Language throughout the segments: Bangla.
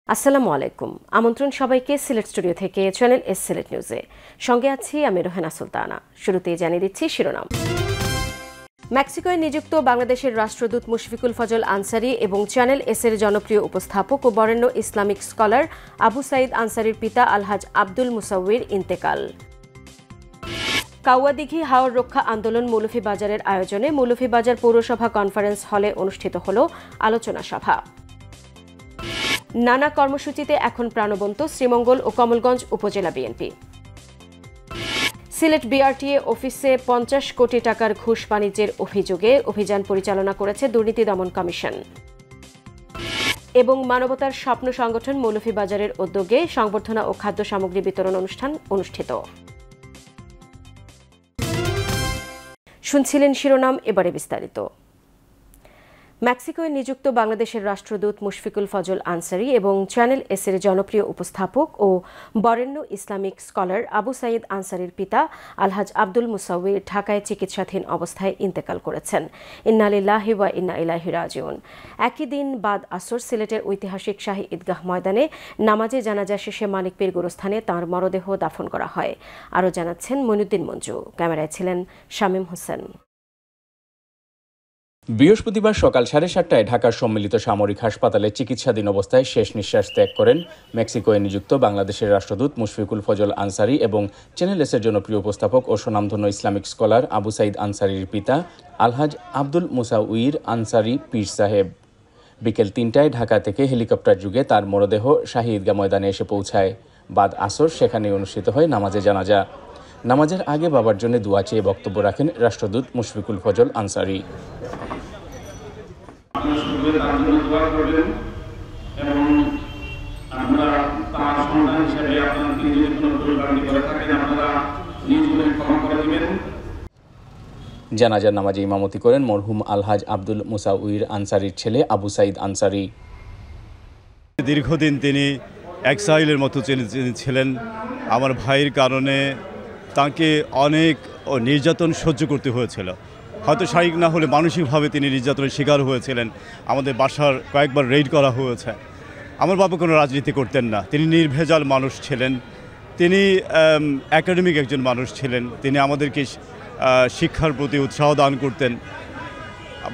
আসসালামু আলাইকুম। আমন্ত্রণ সবাইকে সিলেট স্টুডিও থেকে চ্যানেল এস সিলেট নিউজে। সঙ্গে আছি আমি রোহেনা সুলতানা। শুরুতেই জানিয়ে দিচ্ছি শিরোনাম। মেক্সিকোয় নিযুক্ত বাংলাদেশের রাষ্ট্রদূত মুশফিকুল ফজল আনসারী এবং চ্যানেল এস এর জনপ্রিয় উপস্থাপক ও বরেণ্য ইসলামিক স্কলার আবু সাঈদ আনসারীর পিতা আলহাজ আব্দুল মুসাউইর ইন্তেকাল। কাউয়াদিঘি হাওর রক্ষা আন্দোলন মৌলভীবাজারের আয়োজনে মৌলভীবাজার পৌরসভা কনফারেন্স হলে অনুষ্ঠিত হল আলোচনা সভা। নানা কর্মসূচিতে এখন প্রাণবন্ত শ্রীমঙ্গল ও কমলগঞ্জ উপজেলা বিএনপি। সিলেট বিআরটিএ অফিসে 50 কোটি টাকার ঘুষ বাণিজ্যের অভিযোগে অভিযান পরিচালনা করেছে দুর্নীতি দমন কমিশন। এবং মানবতার স্বপ্ন সংগঠন মৌলভীবাজারের উদ্যোগে সংবর্ধনা ও খাদ্য সামগ্রী বিতরণ অনুষ্ঠান অনুষ্ঠিত। শুনছিলেন শিরোনাম, এবারে বিস্তারিত। মেক্সিকোয় নিযুক্ত বাংলাদেশের রাষ্ট্রদূত মুশফিকুল ফজল আনসারী এবং চ্যানেল এস এর জনপ্রিয় উপস্থাপক ও বরেণ্য ইসলামিক স্কলার আবু সাঈদ আনসারীর পিতা আলহাজ আব্দুল মুসাউইর ঢাকায় চিকিৎসাধীন অবস্থায় ইন্তেকাল করেছেন। ইন্না লিল্লাহি ওয়া ইন্না ইলাইহি রাজিউন। একই দিন বাদ আসর সিলেটের ঐতিহাসিক শাহী ঈদগাহ ময়দানে নামাজে জানাজা শেষে মানিকপীর গোরস্থানে তাঁর মরদেহ দাফন করা হয়। আরও জানাচ্ছেন মইনুদ্দিন মঞ্জু। ক্যামেরায় ছিলেন শামীম হোসেন। বৃহস্পতিবার সকাল 7:30টায় ঢাকার সম্মিলিত সামরিক হাসপাতালে চিকিৎসাধীন অবস্থায় শেষ নিঃশ্বাস ত্যাগ করেন মেক্সিকোয় নিযুক্ত বাংলাদেশের রাষ্ট্রদূত মুশফিকুল ফজল আনসারী এবং চ্যানেল এস এর জনপ্রিয় উপস্থাপক ও স্বনামধন্য ইসলামিক স্কলার আবু সাঈদ আনসারীর পিতা আলহাজ আব্দুল মুসাউইর আনসারী পীর সাহেব। বিকেল 3টায় ঢাকা থেকে হেলিকপ্টার যুগে তার মরদেহ শাহী ঈদগাহ ময়দানে এসে পৌঁছায়। বাদ আসর সেখানে অনুষ্ঠিত হয় নামাজে জানাজা। নামাজের আগে বাবার জন্য দোয়া চেয়ে বক্তব্য রাখেন রাষ্ট্রদূত মুশফিকুল ফজল আনসারী। জানাজার নামাজে ইমামতি করেন মরহুম আলহাজ আব্দুল মুসাউইর আনসারীর ছেলে আবু সাঈদ আনসারী। দীর্ঘদিন তিনি এক্সাইলের মতো ছিলেন। আমার ভাইয়ের কারণে তাকে অনেক নির্যাতন সহ্য করতে হয়েছিল। হয়তো শারীরিক না হলে মানসিকভাবে তিনি নির্যাতনের শিকার হয়েছিলেন। আমাদের বাসার কয়েকবার রেইড করা হয়েছে। আমার বাবা কোনো রাজনীতি করতেন না, তিনি নির্ভেজাল মানুষ ছিলেন। তিনি একাডেমিক একজন মানুষ ছিলেন। তিনি আমাদেরকে শিক্ষার প্রতি উৎসাহ দান করতেন।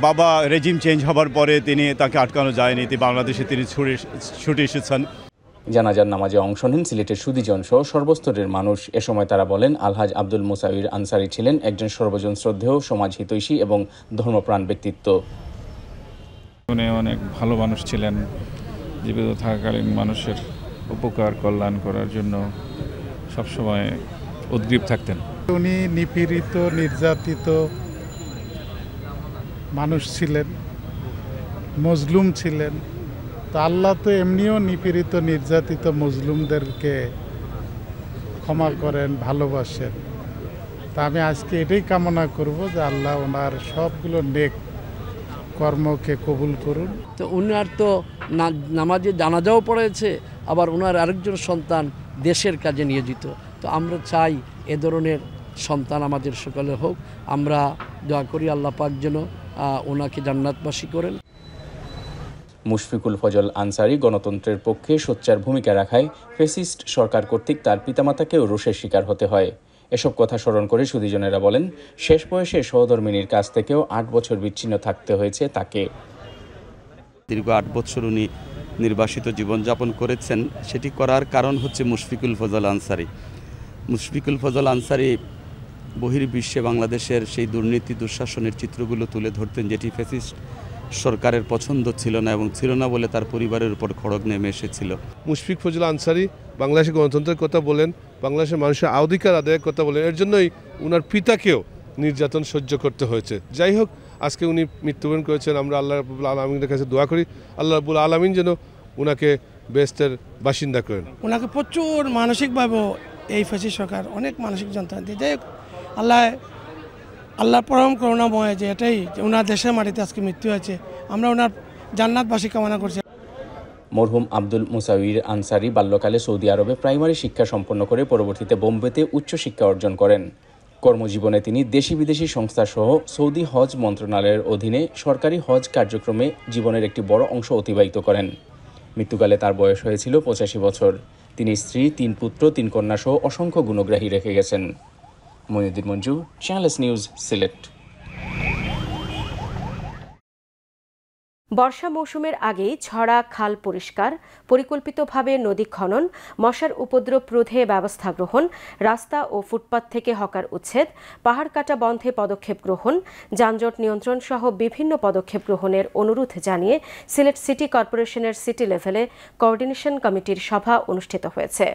বাবা রেজিম চেঞ্জ হবার পরে তাকে আটকানো যায়নি। বাংলাদেশে তিনি ছুটে এসেছেন। জানাজার নামাজে অংশ নেন সিলেটের সুধীজন সহ সর্বস্তরের মানুষ। এ সময় তারা বলেন, আলহাজ আব্দুল মুসাউইর আনসারী ছিলেন একজন সর্বজন শ্রদ্ধেয়, সমাজ হিতৈষী এবং ধর্মপ্রাণ ব্যক্তিত্ব। উনি অনেক ভালো মানুষ ছিলেন। জীবিত থাকাকালীন মানুষের উপকার কল্যাণ করার জন্য সবসময় উদ্গ্রীব থাকতেন। উনি নিপীড়িত নির্যাতিত মানুষ ছিলেন, মজলুম ছিলেন। তো আল্লাহ তো এমনিও নিপীড়িত নির্যাতিত মজলুমদেরকে ক্ষমা করেন, ভালোবাসেন। তা আমি আজকে এটাই কামনা করব যে আল্লাহ ওনার সবগুলো নেক কর্মকে কবুল করুন। তো উনার তো নামাজে জানাজাও পড়েছে, আবার ওনার আরেকজন সন্তান দেশের কাজে নিয়োজিত। তো আমরা চাই এ ধরনের সন্তান আমাদের সকলে হোক। আমরা দোয়া করি আল্লাহ পাক যেন ওনাকে জান্নাতবাসী করেন। মুশফিকুল ফজল আনসারী গণতন্ত্রের পক্ষে সোচ্চার ভূমিকা রাখায় ফ্যাসিস্ট সরকার কর্তৃক তার পিতামাতাকেও রোষের শিকার হতে হয়। এসব কথা স্মরণ করে সুধীজনেরা বলেন, শেষ বয়সে সহধর্মিনীর কাছ থেকেও 8 বছর বিচ্ছিন্ন থাকতে হয়েছে তাকে। দীর্ঘ 8 বছর উনি নির্বাসিত জীবনযাপন করেছেন। সেটি করার কারণ হচ্ছে মুশফিকুল ফজল আনসারী। মুশফিকুল ফজল আনসারী বহির্বিশ্বে বাংলাদেশের সেই দুর্নীতি দুঃশাসনের চিত্রগুলো তুলে ধরতেন, যেটি ফ্যাসিস্ট সরকারের পছন্দ ছিল না, এবং ছিল না বলে তার পরিবারের উপর খড়গ নেমে এসেছিল। মুশফিক ফজল আনসারী বাংলাদেশের গণতন্ত্রের কথা বলেন, বাংলাদেশের মানুষের অধিকার আদায়ের কথা বলেন। এর জন্যই উনার পিতাকেও নির্যাতন সহ্য করতে হয়েছে। যাই হোক, আজকে উনি মৃত্যুবরণ করেছেন। আমরা আল্লাহ রাব্বুল আলামিনের কাছে দোয়া করি আল্লাহ রাব্বুল আলামিন যেন উনাকে বেহেশতের বাসিন্দা করেন। ওনাকে প্রচুর মানসিকভাবেও এই ফ্যাসিস্ট সরকার অনেক মানসিক যন্ত্রণা দিয়ে। যাই হোক, আল্লাহ পরম করুণাময় যে এটাই ওনার দেশের মাটিতে আজকে মৃত্যু হয়েছে। আমরা ওনার জান্নাতবাসী কামনা করছি। মরহুম আব্দুল মুসাউইর আনসারী বাল্যকালে সৌদি আরবে প্রাইমারি শিক্ষা সম্পন্ন করে পরবর্তীতে বোম্বেতে উচ্চশিক্ষা অর্জন করেন। কর্মজীবনে তিনি দেশি বিদেশি সংস্থা সহ সৌদি হজ মন্ত্রণালয়ের অধীনে সরকারি হজ কার্যক্রমে জীবনের একটি বড় অংশ অতিবাহিত করেন। মৃত্যুকালে তার বয়স হয়েছিল 85 বছর। তিনি স্ত্রী, 3 পুত্র, 3 কন্যা সহ অসংখ্য গুণগ্রাহী রেখে গেছেন। Mainuddin Manju, channel S news, Sylhet. বর্ষা মৌসুমের আগেই ছড়া খাল পরিষ্কার, পরিকল্পিতভাবে নদী খনন, মশার উপদ্রব রোধে ব্যবস্থা গ্রহণ, রাস্তা ও ফুটপাত থেকে হকার উচ্ছেদ, পাহাড় কাটা বন্ধে পদক্ষেপ গ্রহণ, যানজট নিয়ন্ত্রণ সহ বিভিন্ন পদক্ষেপ গ্রহণের অনুরোধ জানিয়ে সিলেট সিটি কর্পোরেশনের সিটি লেভেলে কোঅর্ডিনেশন কমিটির সভা অনুষ্ঠিত হয়েছে।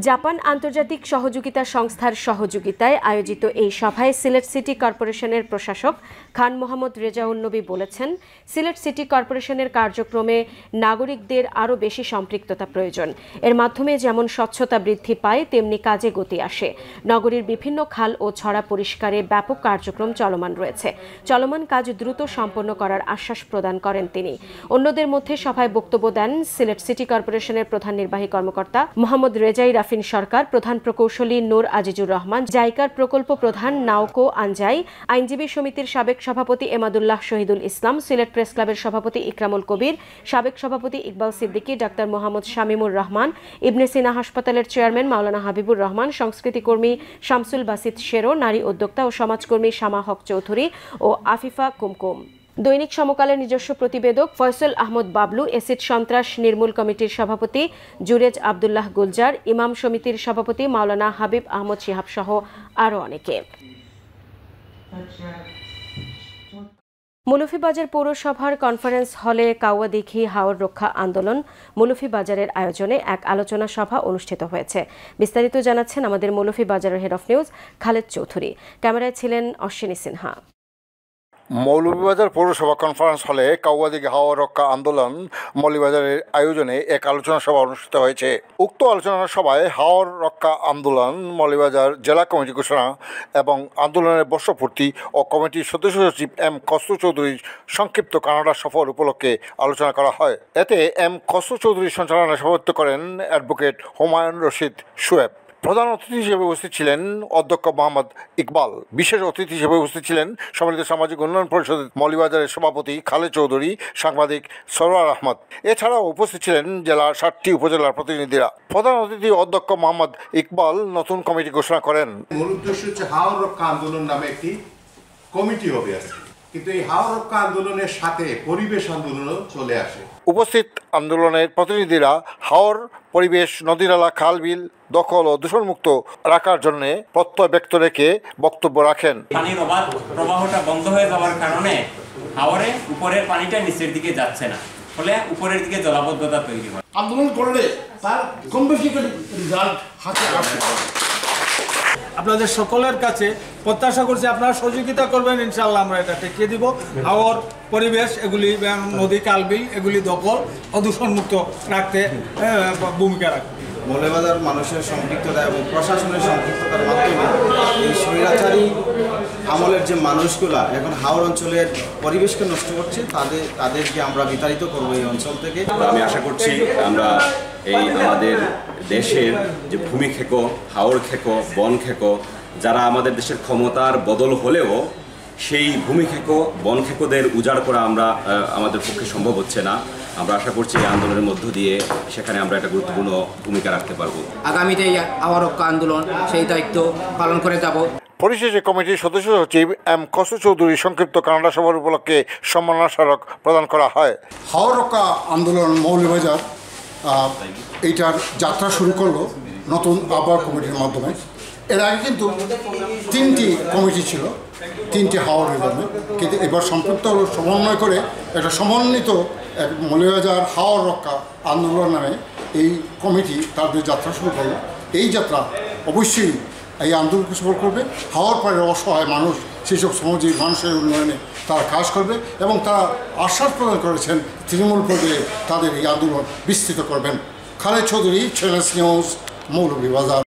জাপান আন্তর্জাতিক সহযোগিতা সংস্থার সহযোগিতায় আয়োজিত এই সভায় সিলেট সিটি কর্পোরেশনের প্রশাসক খান মোহাম্মদ রেজাউল নবী বলেছেন, সিলেট সিটি কর্পোরেশনের কার্যক্রমে নাগরিকদের আরও বেশি সম্পৃক্ততা প্রয়োজন। এর মাধ্যমে যেমন স্বচ্ছতা বৃদ্ধি পায়, তেমনি কাজে গতি আসে। নগরীর বিভিন্ন খাল ও ছড়া পরিষ্কারে ব্যাপক কার্যক্রম চলমান রয়েছে। চলমান কাজ দ্রুত সম্পন্ন করার আশ্বাস প্রদান করেন তিনি। অন্যদের মধ্যে সভায় বক্তব্য দেন সিলেট সিটি কর্পোরেশনের প্রধান নির্বাহী কর্মকর্তা মোহাম্মদ রেজাই রাফিন সরকার, প্রধান প্রকৌশলী নূর আজিজুর রহমান, জাইকার প্রকল্প প্রধান নাওকো আনজাই, আইনজীবী সমিতির সাবেক সভাপতি এমাদুল্লাহ শহীদুল ইসলাম, সিলেট প্রেস ক্লাবের সভাপতি ইকরামুল কবির, সাবেক সভাপতি ইকবাল সিদ্দিকী, ডাক্তার মোহাম্মদ শামীমুর রহমান, ইবনে সিনা হাসপাতালের চেয়ারম্যান মাওলানা হাবিবুর রহমান, সংস্কৃতি কর্মী শামসুল বাসিত শেরো, নারী উদ্যোক্তা ও সমাজকর্মী শামা হক চৌধুরী ও আফিফা কুমকুম। দৈনিক সমকালের নিজস্ব প্রতিবেদক ফয়সল আহমদ বাবলু, এসিড সন্ত্রাস নির্মূল কমিটির সভাপতি জুরেজ আব্দুল্লাহ গুলজার, ইমাম সমিতির সভাপতি মাওলানা হাবিব আহমদ শিহাব সহ আরও অনেকে। মৌলভীবাজার পৌরসভার কনফারেন্স হলে কাওয়াদিঘি হাওর রক্ষা আন্দোলন মৌলভীবাজারের আয়োজনে এক আলোচনা সভা অনুষ্ঠিত হয়েছে। বিস্তারিত জানাচ্ছেন আমাদের মৌলভীবাজারের head of news Khaled Chowdhury. ক্যামেরায় ছিলেন অশ্বিনী সিনহা। মৌলভীবাজার পৌরসভা কনফারেন্স হলে কাওয়াদিঘি হাওর রক্ষা আন্দোলন মৌলভীবাজারের আয়োজনে এক আলোচনা সভা অনুষ্ঠিত হয়েছে। উক্ত আলোচনা সভায় হাওর রক্ষা আন্দোলন মৌলভীবাজার জেলা কমিটি ঘোষণা এবং আন্দোলনের বর্ষপূর্তি ও কমিটির সদস্য সচিব এম খসরু চৌধুরীর সংক্ষিপ্ত কানাডা সফর উপলক্ষে আলোচনা করা হয়। এতে এম খসরু চৌধুরীর সঞ্চালনায় সভাপতিত্ব করেন অ্যাডভোকেট হুমায়ুন রশিদ শোয়েব। প্রধান অতিথি হিসেবে উপস্থিত ছিলেন অধ্যক্ষ মোহাম্মদ ইকবাল। বিশেষ অতিথি হিসেবে উপস্থিত ছিলেন সম্মিলিত সামাজিক উন্নয়ন পরিষদের মৌলভীবাজারের সভাপতি খালেদ চৌধুরী, সাংবাদিক সরওয়ার আহমদ। এছাড়াও উপস্থিত ছিলেন জেলার 7টি উপজেলার প্রতিনিধিরা। প্রধান অতিথি অধ্যক্ষ মোহাম্মদ ইকবাল নতুন কমিটি ঘোষণা করেন। মূল উদ্দেশ্য হচ্ছে হাওর রক্ষা আন্দোলন নামে একটি কমিটি হবে আজকে, কিন্তু এই হাওর রক্ষা আন্দোলনের সাথে পরিবেশ আন্দোলনও চলে আসে। উপস্থিত আন্দোলনের প্রতিনিধিরা হাওর, পরিবেশ, নদীনালা, খাল বিল দখল ও দূষণমুক্ত রাখার জন্য প্রত্যয় ব্যক্ত রেখে বক্তব্য রাখেন। পানির অবাধ প্রবাহটা বন্ধ হয়ে যাওয়ার কারণে হাওরে উপরের পানিটা নিচের দিকে যাচ্ছে না, ফলে উপরের দিকে জলাবদ্ধতা তৈরি হয়। আন্দোলন করলে তার কম বেশি রেজাল্ট হাতে আসে। আপনাদের সকলের কাছে প্রত্যাশা করছি আপনারা সহযোগিতা করবেন, ইনশাআল্লাহ আমরা এটা টিকিয়ে দিব। হাওর, পরিবেশ, এগুলি নদী, কালবিল এগুলি দখল ও দূষণমুক্ত রাখতে ভূমিকা রাখবে। মৌলভীবাজার মানুষের সম্পৃক্ততা এবং প্রশাসনের সম্পৃক্ততার মাধ্যমে এই স্বৈরাচারী আমলের যে মানুষগুলা এখন হাওর অঞ্চলের পরিবেশকে নষ্ট করছে তাদেরকে আমরা বিতাড়িত করবো এই অঞ্চল থেকে। আমি আশা করছি আমরা এই আমাদের দেশের যে ভূমি খেকো, হাওর খেকো, বন খেকো, যারা আমাদের দেশের ক্ষমতার বদল হলেও সেই ভূমি খেকো, বন খেকোদের উজাড় করা আমাদের পক্ষে সম্ভব হচ্ছে না। আমরা আশা করছি এই আন্দোলনের মধ্য দিয়ে সেখানে আমরা একটা গুরুত্বপূর্ণ ভূমিকা রাখতে পারবো। আগামীতে হাওর রক্ষা আন্দোলন সেই দায়িত্ব পালন করে যাব। পরিশেষে কমিটির সদস্য সচিব এম খসরু চৌধুরী সংক্ষিপ্ত কানাডা সভার উপলক্ষে সম্মাননা স্মারক প্রদান করা হয়। হাওর রক্ষা আন্দোলন মৌলভীবাজার এইটার যাত্রা শুরু করলো নতুন আবহাওয়া কমিটির মাধ্যমে। এর আগে কিন্তু 3টি কমিটি ছিল, 3টি হাওরের জন্য, কিন্তু এবার সম্পৃক্ত হলো, সমন্বয় করে একটা সমন্বিত মৌলভীবাজার হাওর রক্ষা আন্দোলন নামে এই কমিটি তাদের যাত্রা শুরু করলো। এই যাত্রা অবশ্যই এই আন্দোলনকে সফল করবে। হাওর পাড়ের অসহায় মানুষ, সেসব সামাজিক মানুষের উন্নয়নে তারা কাজ করবে এবং তারা আশ্বাস প্রদান করেছেন তৃণমূল পর্যায়ে তাদের এই আন্দোলন বিস্তৃত করবেন। Khaled Chowdhury, channel S news, Moulvibazar.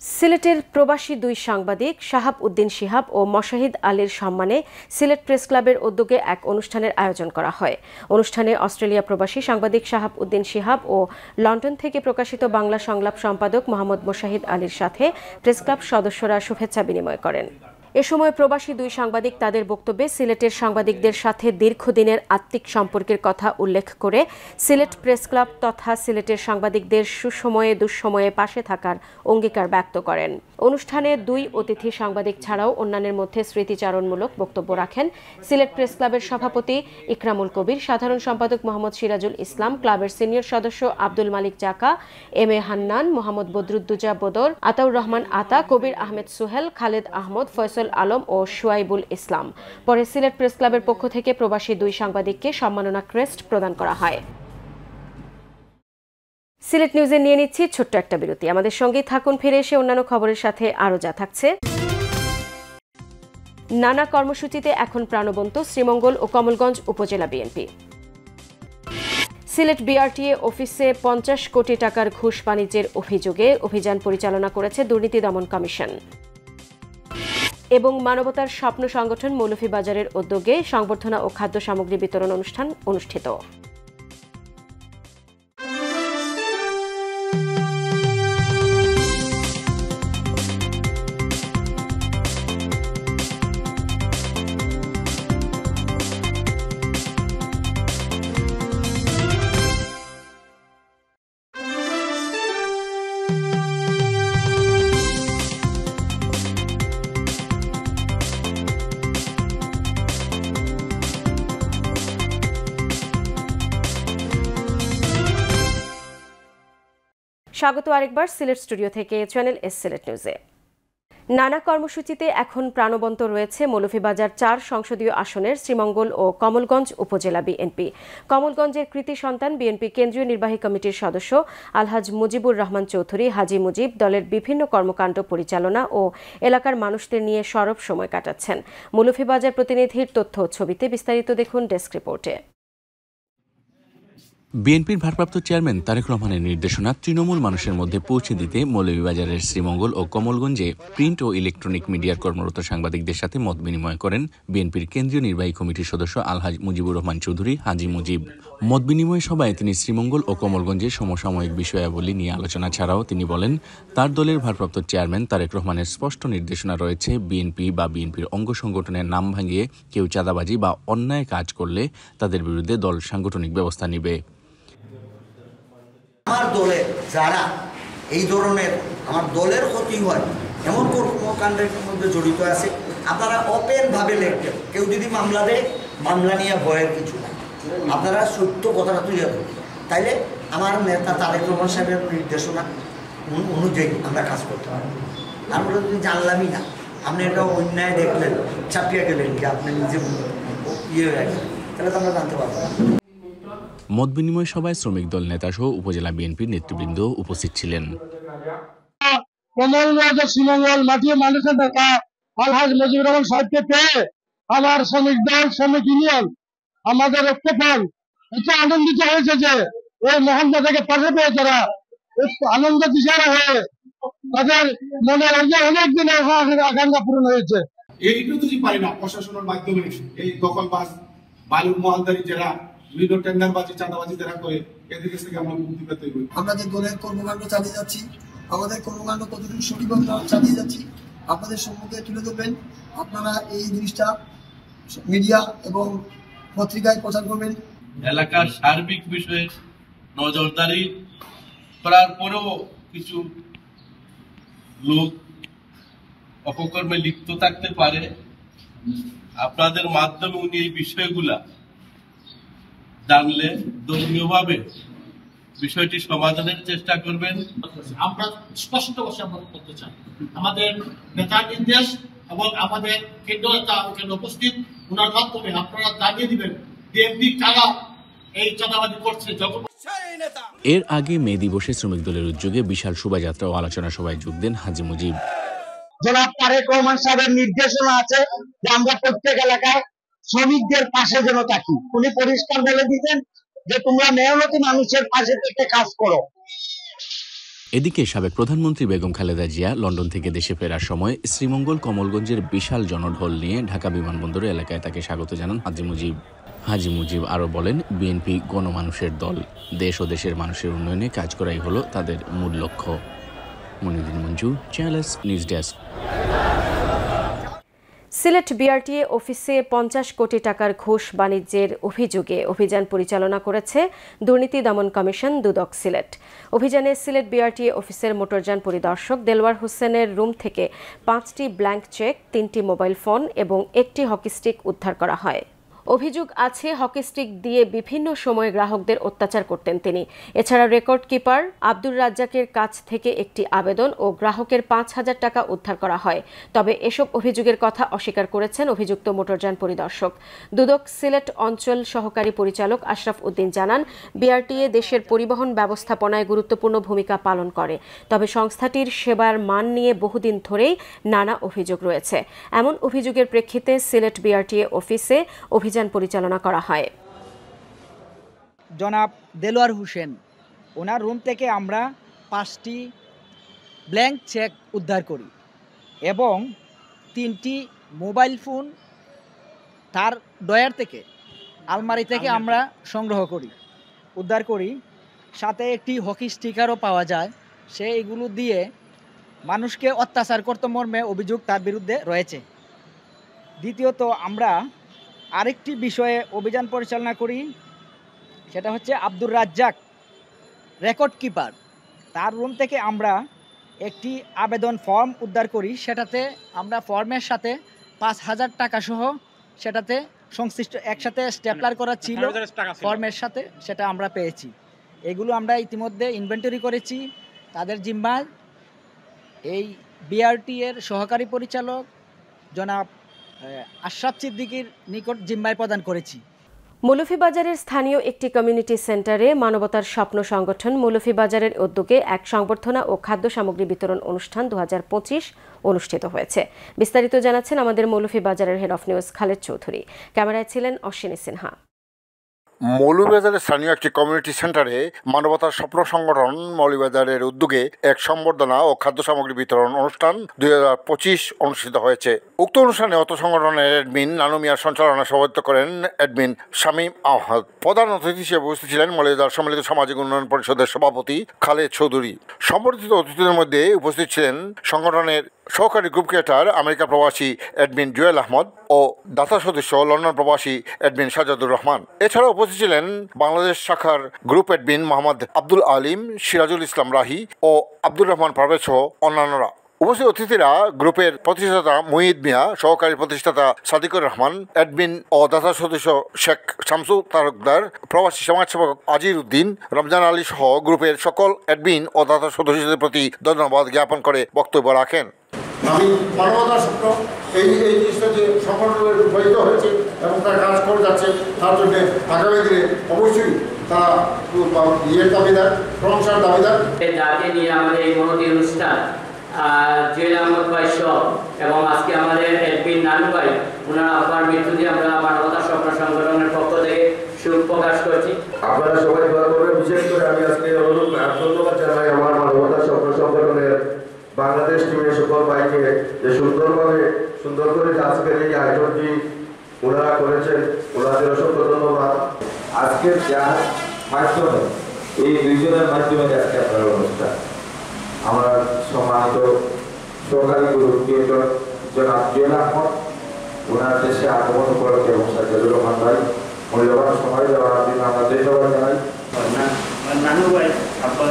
সিলেটের প্রবাসী 2 সাংবাদিক শাহাব উদ্দিন শিহাব ও মশাহিদ আলীর সম্মানে সিলেট প্রেস ক্লাবের উদ্যোগে এক অনুষ্ঠানের আয়োজন করা হয়। অনুষ্ঠানে অস্ট্রেলিয়া প্রবাসী সাংবাদিক শাহাব উদ্দিন শিহাব ও লন্ডন থেকে প্রকাশিত বাংলা সংলাপ সম্পাদক মোহাম্মদ মশাহিদ আলীর সাথে প্রেস ক্লাব সদস্যরা শুভেচ্ছা বিনিময় করেন। এ সময় প্রবাসী দুই সাংবাদিক তাদের বক্তব্যে সিলেটের সাংবাদিকদের সাথে দীর্ঘদিনের আত্মিক সম্পর্কের কথা উল্লেখ করে সিলেট প্রেস ক্লাব তথা সিলেটের সাংবাদিকদের সুসময়ে দুঃসময়ে পাশে থাকার অঙ্গীকার ব্যক্ত করেন। অনুষ্ঠানে দুই অতিথি সাংবাদিক ছাড়াও অন্যান্যের মধ্যে স্মৃতিচারণমূলক বক্তব্য রাখেন সিলেট প্রেস ক্লাবের সভাপতি ইকরামুল কবির, সাধারণ সম্পাদক মোহাম্মদ সিরাজুল ইসলাম, ক্লাবের সিনিয়র সদস্য আব্দুল মালিক জাকা, এম এ হান্নান, মোহাম্মদ বদরুদ্দুজা বদর, আতাউর রহমান আতা, কবির আহমেদ সুহেল, খালেদ আহমদ, ফয়সল আলম ও শুয়াইবুল ইসলাম। পরে সিলেট প্রেস ক্লাবের পক্ষ থেকে প্রবাসী দুই সাংবাদিককে সম্মাননা ক্রেস্ট প্রদান করা হয়। সিলেট নিউজে নিয়ে নিচ্ছি ছোট্ট একটা বিরতি। আমাদের সঙ্গেই থাকুন, ফিরে এসে অন্যান্য খবরের সাথে আরও যা থাকছে। নানা কর্মসূচিতে এখন প্রাণবন্ত শ্রীমঙ্গল ও কমলগঞ্জ উপজেলা বিএনপি। সিলেট বিআরটিএ অফিসে 50 কোটি টাকার ঘুষ বাণিজ্যের অভিযোগে অভিযান পরিচালনা করেছে দুর্নীতি দমন কমিশন। এবং মানবতার স্বপ্ন সংগঠন মৌলভীবাজারের উদ্যোগে সংবর্ধনা ও খাদ্য সামগ্রী বিতরণ অনুষ্ঠান অনুষ্ঠিত। স্বাগত আরেকবার সিলেট স্টুডিও থেকে চ্যানেল এস সিলেট নিউজে। নানা কর্মসূচিতে এখন প্রাণবন্ত রয়েছে মৌলভীবাজার 4 সংসদীয় আসনের শ্রীমঙ্গল ও কমলগঞ্জ উপজেলা বিএনপি। কমলগঞ্জের কৃতি সন্তান বিএনপি কেন্দ্রীয় নির্বাহী কমিটির সদস্য আলহাজ মুজিবুর রহমান চৌধুরী হাজি মুজিব দলের বিভিন্ন কর্মকাণ্ড পরিচালনা ও এলাকার মানুষদের নিয়ে সরব সময় কাটাচ্ছেন। মৌলভীবাজার প্রতিনিধির তথ্য ছবিতে বিস্তারিত দেখুন ডেস্ক রিপোর্টে। বিএনপির ভারপ্রাপ্ত চেয়ারম্যান তারেক রহমানের নির্দেশনা তৃণমূল মানুষের মধ্যে পৌঁছে দিতে মৌলভীবাজারের শ্রীমঙ্গল ও কমলগঞ্জে প্রিন্ট ও ইলেকট্রনিক মিডিয়ার কর্মরত সাংবাদিকদের সাথে মত বিনিময় করেন বিএনপির কেন্দ্রীয় নির্বাহী কমিটির সদস্য আলহাজ মুজিবুর রহমান চৌধুরী হাজি মুজিব। মত বিনিময় সভায় তিনি শ্রীমঙ্গল ও কমলগঞ্জের সমসাময়িক বিষয়াবলী নিয়ে আলোচনা ছাড়াও তিনি বলেন, তার দলের ভারপ্রাপ্ত চেয়ারম্যান তারেক রহমানের স্পষ্ট নির্দেশনা রয়েছে, বিএনপি বা বিএনপির অঙ্গ সংগঠনের নাম ভাঙিয়ে কেউ চাঁদাবাজি বা অন্যায় কাজ করলে তাদের বিরুদ্ধে দল সাংগঠনিক ব্যবস্থা নেবে। আমার দলে যারা এই ধরনের আমার দলের ক্ষতি হয় এমন কর্মকাণ্ডের মধ্যে জড়িত আছে, আপনারা ওপেনভাবে লিখবেন। কেউ যদি মামলা দেয়, মামলা নিয়ে ভয়ের কিছু নাই, আপনারা সত্য কথাটা তুলে দেবেন। তাইলে আমার নেতা তারেক রহমান সাহেবের নির্দেশনা অনুযায়ী আমরা কাজ করতে পারবো। আমরা যদি জানলামই না, আপনি একটা অন্যায় দেখলেন, চাপিয়ে গেলেন কি আপনি নিজে ইয়ে হয়ে গেলেন, তাহলে তো আমরা জানতে পারবো না। মত বিনিময় সভায় শ্রমিক দল নেতা সহ উপজেলা বিএনপির নেতৃবৃন্দ উপস্থিত ছিলেন। কমলগঞ্জ শ্রীমঙ্গল মাটির মানুষের নেতা আলহাজ মুজিবুর রহমান সাহেবকে পেয়ে আমার শ্রমিক দল শ্রমিক ইউনিয়ন আমাদের ঐক্যফ্রন্ট এত আনন্দিত হয়েছে যে ওই মহানদাকে পাশে পেয়ে তারা আনন্দ দিশারা হয়ে তাদের মনের অনেক দিনের আকাঙ্ক্ষা পূরণ হয়েছে। এইটু যদি পারি না প্রশাসনের মাধ্যমে এই দখলবাজ বালুর মহালদারি যারা বিভিন্ন টেন্ডারবাজি চাঁদাবাজি যারা করে এদের কাছ থেকে আমরা মুক্তি পেতে হই। আমরা যে দলের কর্মকাণ্ড চালিয়ে যাচ্ছি, আমাদের কর্মকাণ্ড কতটুকু সঠিকভাবে চালিয়ে যাচ্ছি আপনাদের সম্মুখে তুলে ধরবেন। আপনারা এই জিনিসটা মিডিয়া এবং পত্রিকায় প্রচার করবেন। এলাকার সার্বিক বিষয়ে নজরদারি করার পরেও কিছু লোক অপকর্মে লিপ্ত থাকতে পারে, আপনাদের মাধ্যমে উনি এই বিষয়গুলা জানলে ধর্মীয়ভাবে বিষয়টি সমাধানের চেষ্টা করবেন। আমরা স্পষ্ট ভাষায় বলতে চাই, আমাদের নেতার নির্দেশ এবং আমাদের কেন্দ্র নেতা এখানে উপস্থিত, ওনার মাধ্যমে আপনারা জানিয়ে দিবেন বিএনপি কারা এই চাঁদাবাজি করছে। এর আগে মে দিবসে শ্রমিক দলের উদ্যোগে বিশাল শোভাযাত্রা ও আলোচনা সভায় যোগ দেন হাজি মুজিব। জনাব তারেক রহমান সাহেবের নির্দেশনা আছে যে আমরা প্রত্যেক এলাকায় শ্রমিকদের পাশে যেন থাকি। উনি পরিষ্কার বলে দিতেন যে তোমরা মেহনতি মানুষের পাশে থেকে কাজ করো। এদিকে সাবেক প্রধানমন্ত্রী বেগম খালেদা জিয়া লন্ডন থেকে দেশে ফেরার সময় শ্রীমঙ্গল কমলগঞ্জের বিশাল জনঢল নিয়ে ঢাকা বিমানবন্দর এলাকায় তাকে স্বাগত জানান হাজি মুজিব। হাজি মুজিব আরও বলেন, বিএনপি গণমানুষের দল, দেশ ও দেশের মানুষের উন্নয়নে কাজ করাই হলো তাদের মূল লক্ষ্য। Moinuddin Manju, channel S news desk. Sylhet BRTA অফিসে 50 কোটি টাকার ঘুষ বাণিজ্যের অভিযোগে অভিযান পরিচালনা করেছে দুর্নীতি দমন কমিশন দুদক সিলেট। অভিযানে সিলেট বিআরটিএ অফিসের মোটরযান পরিদর্শক দেলওয়ার হোসেনের রুম থেকে 5টি ব্ল্যাঙ্ক চেক, 3টি মোবাইল ফোন এবং 1টি হকি স্টিক উদ্ধার করা হয়। অভিযোগ আছে হকি স্টিক দিয়ে বিভিন্ন সময়ে গ্রাহকদের অত্যাচার করতেন তিনি। এছাড়া রেকর্ড কিপার আব্দুর রাজ্জাকের কাছ থেকে একটি আবেদন ও গ্রাহকের 5,000 টাকা উদ্ধার করা হয়। তবে এসব অভিযোগের কথা অস্বীকার করেছেন অভিযুক্ত মোটরযান পরিদর্শক। দুদক সিলেট অঞ্চল সহকারী পরিচালক আশরাফ উদ্দিন জানান, বিআরটিএ দেশের পরিবহন ব্যবস্থাপনায় গুরুত্বপূর্ণ ভূমিকা পালন করে। তবে সংস্থাটির সেবার মান নিয়ে বহুদিন ধরেই নানা অভিযোগ রয়েছে। এমন অভিযোগের প্রেক্ষিতে সিলেট বিআরটিএ অফিসে অভিযান পরিচালনা করা হয়। জনাব দেলোয়ার হোসেন, ওনার রুম থেকে আমরা 5টি ব্ল্যাঙ্ক চেক উদ্ধার করি এবং 3টি মোবাইল ফোন তার ডয়ার থেকে, আলমারি থেকে আমরা সংগ্রহ করি, উদ্ধার করি। সাথে একটি হকি স্টিকারও পাওয়া যায়। সে এগুলো দিয়ে মানুষকে অত্যাচার করতে মর্মে অভিযোগ তার বিরুদ্ধে রয়েছে। দ্বিতীয়ত, আমরা আরেকটি বিষয়ে অভিযান পরিচালনা করি, সেটা হচ্ছে আব্দুর রাজ্জাক রেকর্ড কিপার। তার রুম থেকে আমরা একটি আবেদন ফর্ম উদ্ধার করি। সেটাতে আমরা ফর্মের সাথে 5,000 টাকা সহ সেটাতে সংশ্লিষ্ট একসাথে স্টেপলার করা ছিল ফর্মের সাথে, সেটা আমরা পেয়েছি। এগুলো আমরা ইতিমধ্যে ইনভেন্টরি করেছি। তাদের জিম্মায় এই বিআরটি এর সহকারী পরিচালক জনাব আশরাফ সিদ্দিকীর নিকট জিম্মায় প্রদান করেছি। মৌলভীবাজারের স্থানীয় একটি কমিউনিটি সেন্টারে মানবতার স্বপ্ন সংগঠন মৌলভীবাজারের উদ্যোগে এক সংবর্ধনা ও খাদ্য সামগ্রী বিতরণ অনুষ্ঠান 2025 অনুষ্ঠিত হয়েছে। বিস্তারিত জানাচ্ছেন আমাদের মৌলভীবাজারের head of news Khaled Chowdhury. ক্যামেরায় ছিলেন অশ্বিনী সিনহা। মৌলভীবাজারের স্থানীয় একটি কমিউনিটি সেন্টারে মানবতার স্বপ্ন সংগঠন মৌলভীবাজারের উদ্যোগে এক সংবর্ধনা ও খাদ্য সামগ্রী বিতরণ অনুষ্ঠান 2025 অনুষ্ঠিত হয়েছে। উক্ত অনুষ্ঠানে অত সংগঠনের অ্যাডমিন নানু মিয়ার সঞ্চালনায় সভাপতিত্ব করেন অ্যাডমিন শামীম আহমদ। প্রধান অতিথি হিসেবে উপস্থিত ছিলেন মৌলভীবাজার সম্মিলিত সামাজিক উন্নয়ন পরিষদের সভাপতি খালেদ চৌধুরী। সম্বর্ধিত অতিথিদের মধ্যে উপস্থিত ছিলেন সংগঠনের সহকারী গ্রুপ ক্রিয়েটার আমেরিকা প্রবাসী অ্যাডমিন জুয়েল আহমদ ও দাতা সদস্য লন্ডন প্রবাসী অ্যাডমিন সাজাদুর রহমান। এছাড়াও উপস্থিত ছিলেন বাংলাদেশ শাখার গ্রুপ অ্যাডমিন মোহাম্মদ আব্দুল আলিম, সিরাজুল ইসলাম রাহি ও আব্দুর রহমান পারভেজ সহ অন্যান্যরা। উপস্থিত অতিথিরা গ্রুপের প্রতিষ্ঠাতা মুহিদ মিয়া, সহকারী প্রতিষ্ঠাতা সাদিকুর রহমান, অ্যাডমিন ও দাতা সদস্য শেখ শামসু তালুকদার, প্রবাসী সমাজসেবক আজির উদ্দিন, রমজান আলী সহ গ্রুপের সকল অ্যাডমিন ও দাতা সদস্যদের প্রতি ধন্যবাদ জ্ঞাপন করে বক্তব্য রাখেন। আমি মানবতার স্বপ্ন এই জিনিসটা যে সংগঠনে রূপায়িত হয়েছে এবং তার কাজ করে যাচ্ছে, তার জন্য আগামী দিনে অবশ্যই তারা ইয়ের দাবিদার, প্রশংসার দাবিদার। যাকে নিয়ে আমাদের এই মহতী অনুষ্ঠান জুয়েল আহমদ ভাই সহ এবং আজকে আমাদের অ্যাডমিন নানু ভাই, ওনার আব্বার মৃত্যু দিয়ে আমরা মানবতার স্বপ্ন সংগঠনের পক্ষ থেকে সুখ প্রকাশ করছি। আপনারা সবাই দোয়া করবেন। বিশেষ করে আমি আজকে ধন্যবাদ জানাই আমার মানবতার স্বপ্ন সংগঠনের বাংলাদেশ টিমের সকল ভাইকে যে সুন্দর করে আজকের এই আয়োজনটি ওনারা করেছেন, ওনাদের অসংখ্য ধন্যবাদ। আজকের যা মাধ্যমে এই দুইজনের মাধ্যমে আজকে আপনার অনুষ্ঠান, আমরা সম্মানিত সহকারী গ্রুপ ক্রিয়েটর জনাব জুয়েল আহমদ, ওনার দেশে আগমন উপলক্ষে এবং সাজ্জাদুর রহমান ভাই মূল্যবান সময় দেওয়ার জন্য আমরা ধন্যবাদ জানাই। নানু ভাই আব্বা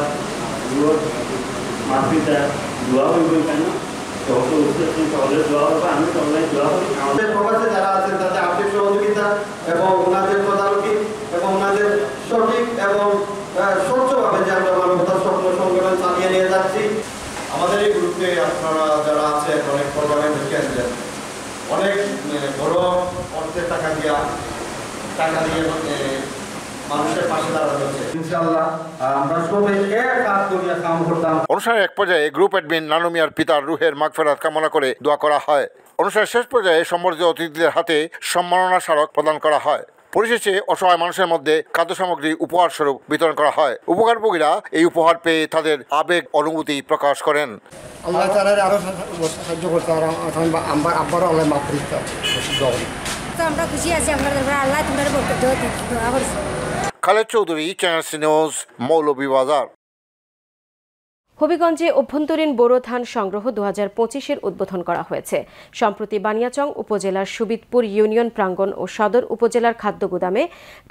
মাতৃতা দোয়া হইব কেন আমাদের প্রবাসে যারা আছেন তাদের আর্থিক সহযোগিতা এবং ওনাদের তদারকি এবং ওনাদের সঠিক এবং স্বচ্ছভাবে যে আমরা মানবতার স্বপ্ন সংগঠন চালিয়ে নিয়ে যাচ্ছি। আমাদের এই গ্রুপে আপনারা যারা আছেন অনেক প্রোগ্রামে দেখেছেন, অনেক বড় অর্থের টাকা দিয়ে মানুষের পাশে দাঁড়ানো হচ্ছে। ইনশাআল্লাহ আমরা সবাই এক কাজ করিয়া কাম করতাম। অনুষ্ঠানের এক পর্যায়ে গ্রুপ অ্যাডমিন নানু মিয়ার পিতার রুহের মাগফিরাত কামনা করে দোয়া করা হয়। অনুষ্ঠানের শেষ পর্যায়ে সম্বর্ধিত অতিথিদের হাতে সম্মাননা স্মারক প্রদান করা হয়। পরিশেষে অসহায় মানুষের মধ্যে খাদ্য সামগ্রী উপহার স্বরূপ বিতরণ করা হয়। উপকারভোগীরা এই উপহার পেয়ে তাদের আবেগ অনুভূতি প্রকাশ করেন। আল্লাহ তাআলার আরো সাহায্য করতে আর আব্বারও আল্লাহ মাফ করতে আমরা খুশি আছি। আল্লাহ তোমাদের বরকত দোয়া করছি। Khaled Chowdhury, channel news, Moulvibazar. হবিগঞ্জে অভ্যন্তরীণ বোরো ধান সংগ্রহ 2025-এর উদ্বোধন করা হয়েছে। সম্প্রতি বানিয়াচং উপজেলার সুবিদপুর ইউনিয়ন প্রাঙ্গণ ও সদর উপজেলার খাদ্য গুদামে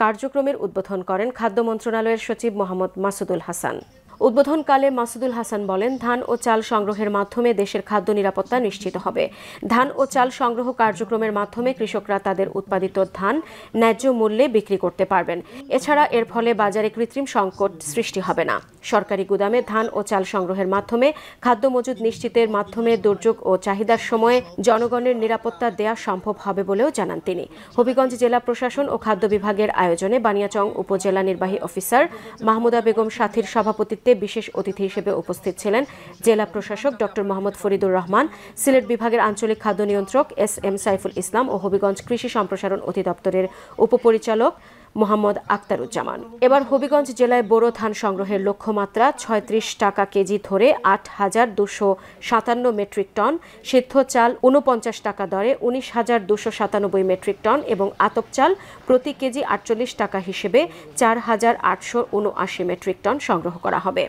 কার্যক্রমের উদ্বোধন করেন খাদ্য মন্ত্রণালয়ের সচিব মোহাম্মদ মাসুদুল হাসান। উদ্বোধনকালে মাসুদুল হাসান বলেন, ধান ও চাল সংগ্রহের মাধ্যমে দেশের খাদ্য নিরাপত্তা নিশ্চিত হবে। ধান ও চাল সংগ্রহ কার্যক্রমের মাধ্যমে কৃষকরা তাদের উৎপাদিত ধান ন্যায্য মূল্যে বিক্রি করতে পারবেন। এছাড়া এর ফলে বাজারে কৃত্রিম সংকট সৃষ্টি হবে না। সরকারি গুদামে ধান ও চাল সংগ্রহের মাধ্যমে খাদ্য মজুদ নিশ্চিতের মাধ্যমে দুর্যোগ ও চাহিদার সময়ে জনগণের নিরাপত্তা দেয়া সম্ভব হবে বলেও জানান তিনি। হবিগঞ্জ জেলা প্রশাসন ও খাদ্য বিভাগের আয়োজনে বানিয়াচং উপজেলা নির্বাহী অফিসার মাহমুদা বেগম সাথীর সভাপতিত্বে বিশেষ অতিথি হিসেবে উপস্থিত ছিলেন জেলা প্রশাসক ডক্টর মোহাম্মদ ফরিদুর রহমান, সিলেট বিভাগের আঞ্চলিক খাদ্য নিয়ন্ত্রক এস.এম. সাইফুল ইসলাম ও হবিগঞ্জ কৃষি সম্প্রসারণ অধিদপ্তরের উপপরিচালক মোহাম্মদ আক্তারুজ্জামান। এবার হবিগঞ্জ জেলায় বোরো ধান সংগ্রহের লক্ষ্যমাত্রা 36 টাকা কেজি ধরে 8,257 মেট্রিক টন, সিদ্ধ চাল 49 টাকা দরে 19,297 মেট্রিক টন এবং আতপ চাল প্রতি কেজি 48 টাকা হিসেবে 4,879 মেট্রিক টন সংগ্রহ করা হবে।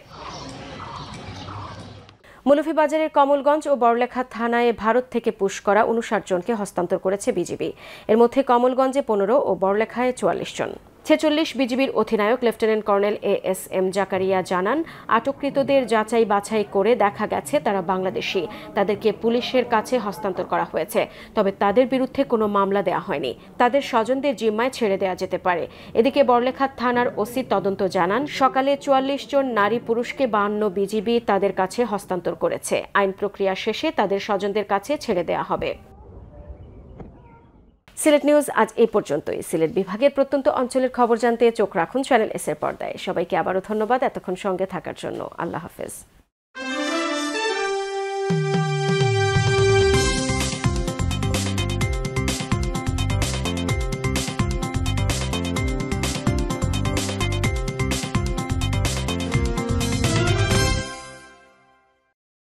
মৌলভীবাজারের কমলগঞ্জ ও বড়লেখা থানায় ভারত থেকে পুশ করা 59 জনকে হস্তান্তর করেছে বিজিবি। এর মধ্যে কমলগঞ্জে 15 ও বড়লেখায় 44 জন। 46 বিজিবির অধিনায়ক লেফটেন্যান্ট কর্নেল এস.এম. জাকারিয়া জানান, আটককৃতদের যাচাই বাছাই করে দেখা গেছে তারা বাংলাদেশি। তাদেরকে পুলিশের কাছে হস্তান্তর করা হয়েছে, তবে তাদের বিরুদ্ধে কোনো মামলা দেওয়া হয়নি। তাদের স্বজনদের জিম্মায় ছেড়ে দেওয়া যেতে পারে। এদিকে বড়লেখা থানার ওসি তদন্ত জানান, সকালে 44 জন নারী পুরুষকে 52 বিজিবি তাদের কাছে হস্তান্তর করেছে। আইন প্রক্রিয়া শেষে তাদের স্বজনদের কাছে ছেড়ে দেওয়া হবে। সিলেট নিউজ আজ এই পর্যন্তই। সিলেট বিভাগের প্রত্যন্ত অঞ্চলের খবর জানতে চোখ রাখুন চ্যানেল এস এর পর্দায়। সবাইকে আবারও ধন্যবাদ এতক্ষণ সঙ্গে থাকার জন্য। আল্লাহ হাফেজ।